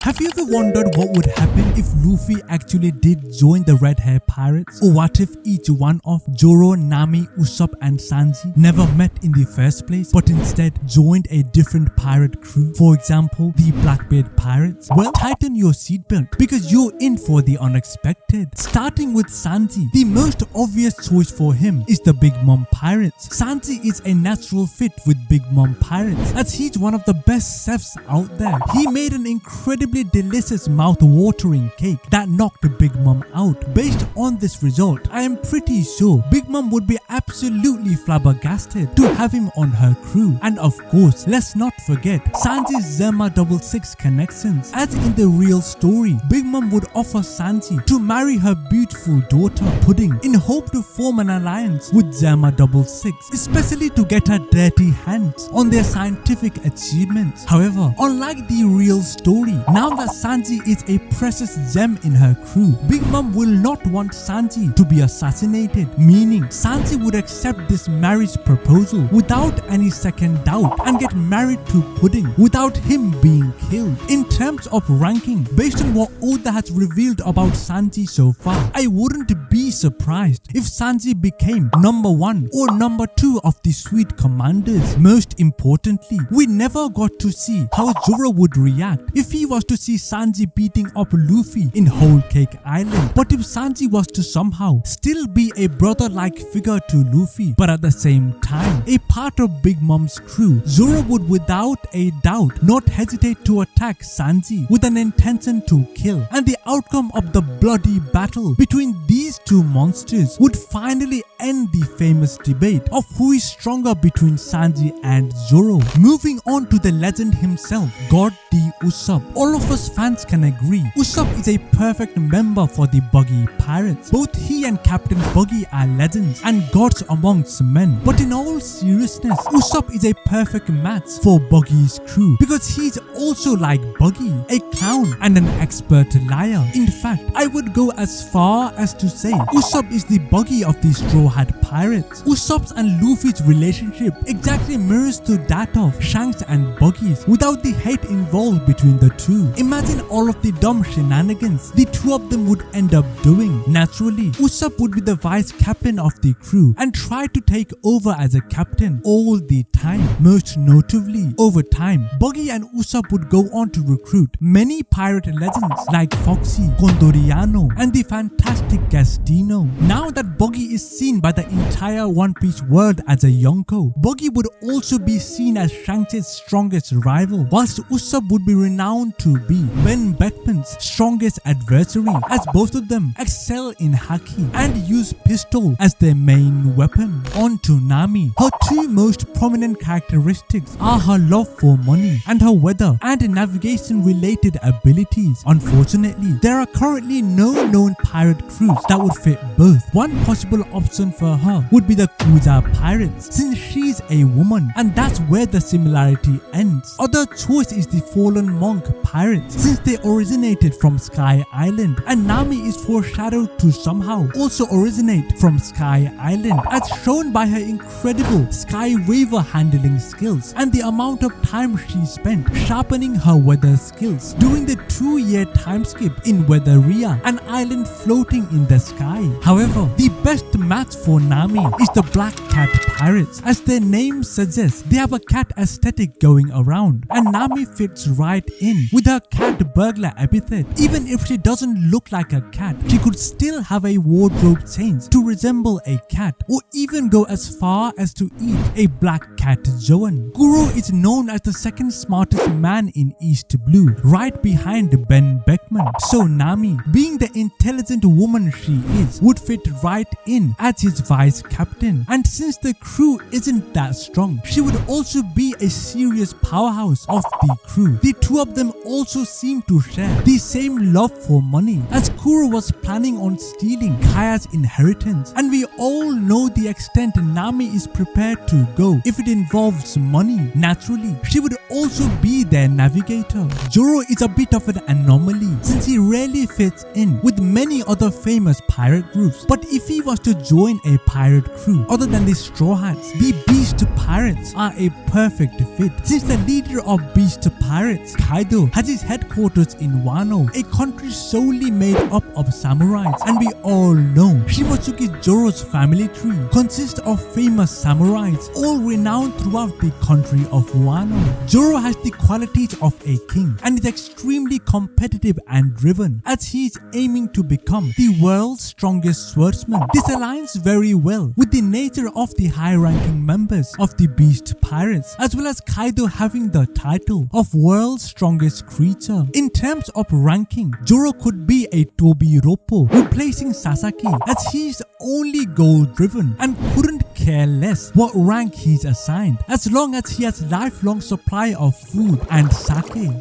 Have you ever wondered what would happen if Luffy actually did join the Red Hair Pirates? Or what if each one of Zoro, Nami, Usopp and Sanji never met in the first place but instead joined a different pirate crew? For example, the Blackbeard Pirates? Well, tighten your seatbelt because you're in for the unexpected. Starting with Sanji, the most obvious choice for him is the Big Mom Pirates. Sanji is a natural fit with Big Mom Pirates as he's one of the best chefs out there. He made an incredibly delicious mouth-watering cake that knocked Big Mom out. Based on this result, I am pretty sure Big Mom would be absolutely flabbergasted to have him on her crew. And of course, let's not forget Sanji's 𝙲𝚘𝚙𝚢𝚛 connections. As in the real story, Big Mom would offer Sanji to marry her beautiful daughter Pudding in hope to form an alliance with 𝙲𝚘𝚙𝚢𝚛, especially to get her dirty hands on their scientific achievements. However, unlike the real story, now that Sanji is a precious gem in her crew, Big Mom will not want Sanji to be assassinated, meaning Sanji would accept this marriage proposal without any second doubt and get married to Pudding without him being killed. In terms of ranking, based on what Oda has revealed about Sanji so far, I wouldn't be surprised if Sanji became number 1 or number 2 of the Sweet Commanders. Most importantly, we never got to see how Zoro would react if he was to see Sanji beating up Luffy in Whole Cake Island. But if Sanji was to somehow still be a brother-like figure to Luffy, but at the same time a part of Big Mom's crew, Zoro would without a doubt not hesitate to attack Sanji with an intention to kill, and the outcome of the bloody battle between these two monsters would finally end the famous debate of who is stronger between Sanji and Zoro. Moving on to the legend himself, God the Usopp. All of us fans can agree Usopp is a perfect member for the Buggy Pirates. Both he and Captain Buggy are legends and gods amongst men. But in all seriousness, Usopp is a perfect match for Buggy's crew because he's also like Buggy, a clown and an expert liar. In fact, I would go as far as to say Usopp is the Buggy of the Straw Hat Pirates. Usopp's and Luffy's relationship exactly mirrors to that of Shanks and Buggy's without the hate involved between the two. Imagine all of the dumb shenanigans the two of them would end up doing. Naturally, Usopp would be the vice captain of the crew and try to take over as a captain all the time. Most notably, over time, Buggy and Usopp would go on to recruit many pirate legends like Foxy, Condoriano and the fantastic Gastino. Now that Buggy is seen by the entire One Piece world as a Yonko, Buggy would also be seen as Shanks' strongest rival, whilst Usopp would be renowned to be Ben Beckman's strongest adversary, as both of them excel in haki and use pistol as their main weapon. On to Nami. Her two most prominent characteristics are her love for money and her weather and navigation related abilities. Unfortunately, there are currently no known pirate crews that would fit both. One possible option for her would be the Kuza Pirates, since she's a woman and that's where the similarity ends. Other choice is the Fallen Monk Pirates, since they originated from Sky Island, and Nami is foreshadowed to somehow also originate from Sky Island, as shown by her incredible Sky Waver handling skills and the amount of time she spent sharpening her weather skills during the 2-year time skip in Weatheria, an island floating in the sky. However, the best match for Nami is the Black Cat Pirates. As their name suggests, they have a cat aesthetic going around, and Nami fits right in with her cat burglar epithet. Even if she doesn't look like a cat, she could still have a wardrobe change to resemble a cat, or even go as far as to eat a black cat Joan. Kuro is known as the second smartest man in East Blue, right behind Ben Beckman. So Nami, being the intelligent woman she is, would fit right in as his vice captain. And since the crew isn't that strong, she would also be a serious powerhouse of the crew. The two of them also seem to share the same love for money, as Kuro was planning on stealing Kaya's inheritance, and we all know the extent Nami is prepared to go if it involves money. Naturally, she would also be their navigator. Zoro is a bit of an anomaly since he rarely fits in with many other famous pirate groups, but if he was to join a pirate crew other than the Straw hats, the Beast Pirates, are a perfect fit since the leader of Beast Pirates, Kaido, has his headquarters in Wano, a country solely made up of samurais, and we all know Shimotsuki Zoro's family tree consists of famous samurais, all renowned throughout the country of Wano. Zoro has the qualities of a king and is extremely competitive and driven as he is aiming to become the world's strongest swordsman. This aligns very well with the nature of the high-ranking members of the Beast Pirates, as well as Kaido having the title of world's strongest creature. In terms of ranking, Zoro could be a Tobiroppo, replacing Sasaki, as he is only goal-driven and couldn't care less what rank he's assigned, as long as he has lifelong supply of food and sake.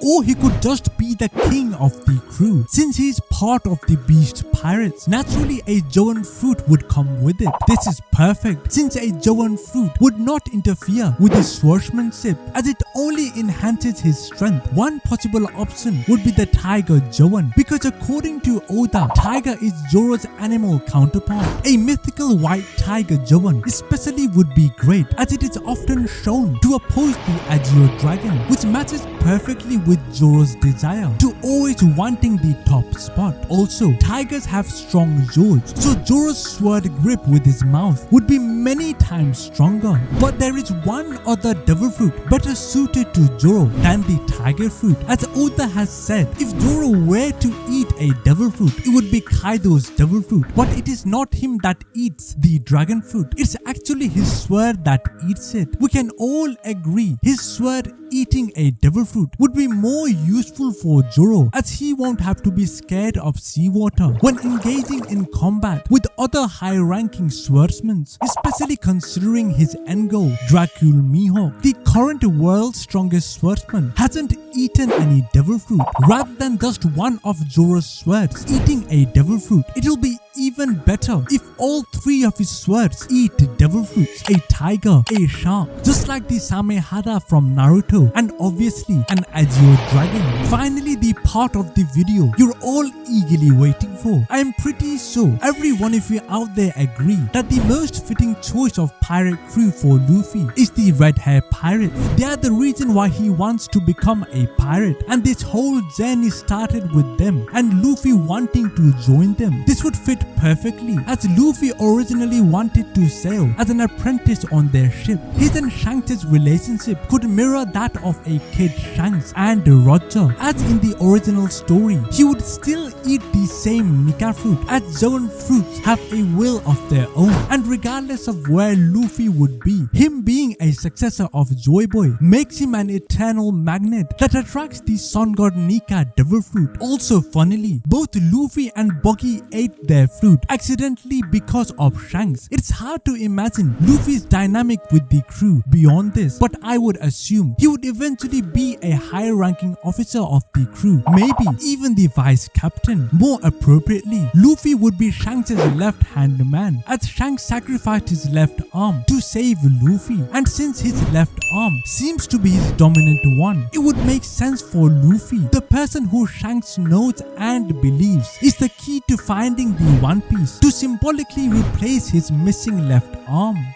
Or he could just be the king of the crew, since he's part of the Beast Pirates. Naturally, a Joan fruit would come with it. This is perfect, since a Joan fruit would not interfere with his swordsmanship, as it only enhances his strength. One possible option would be the Tiger Joan, because according to Oda, Tiger is Zoro's animal counterpart. A mythical white tiger Joan especially would be great, as it is often shown to oppose the Azure Dragon, which matches perfectly with Zoro's desire to always wanting the top spot. Also, tigers have strong jaws, so Zoro's sword grip with his mouth would be many times stronger. But there is one other devil fruit better suited to Zoro than the tiger fruit. As Oda has said, if Zoro were to eat a devil fruit, it would be Kaido's devil fruit. But it is not him that eats the dragon fruit, it's actually his sword that eats it. We can all agree his sword eating a devil fruit would be more useful for Zoro, as he won't have to be scared of seawater when engaging in combat with other high-ranking swordsmen, especially considering his end goal, Dracul Mihawk, the current world's strongest swordsman, hasn't eaten any devil fruit. Rather than just one of Zoro's swords eating a devil fruit, it'll be even better if all three of his swords eat devil fruits, a tiger, a shark, just like the Samehada from Naruto, and obviously an Azure Dragon. Finally, the part of the video you're all eagerly waiting for. I am pretty sure every one of you out there agree that the most fitting choice of pirate crew for Luffy is the red hair pirates. They are the reason why he wants to become a pirate, and this whole journey started with them and Luffy wanting to join them. This would fit perfectly, as Luffy originally wanted to sail as an apprentice on their ship. His and Shanks' relationship could mirror that of a kid Shanks and Roger, as in the original story. He would still eat the same Nika fruit, as Zoan fruits have a will of their own, and regardless of where Luffy would be, him being a successor of Joy Boy makes him an eternal magnet that attracts the sun god Nika devil fruit. Also, funnily, both Luffy and Buggy ate their fruit accidentally because of Shanks. It's hard to imagine Luffy's dynamic with the crew beyond this, but I would assume he would eventually be a high-ranking officer of the crew, maybe even the vice captain. More appropriately, Luffy would be Shanks' left-hand man, as Shanks sacrificed his left arm to save Luffy, and since his left arm seems to be his dominant one, it would make sense for Luffy, the person who Shanks knows and believes is the key to finding the One Piece, to symbolically replace his missing left arm.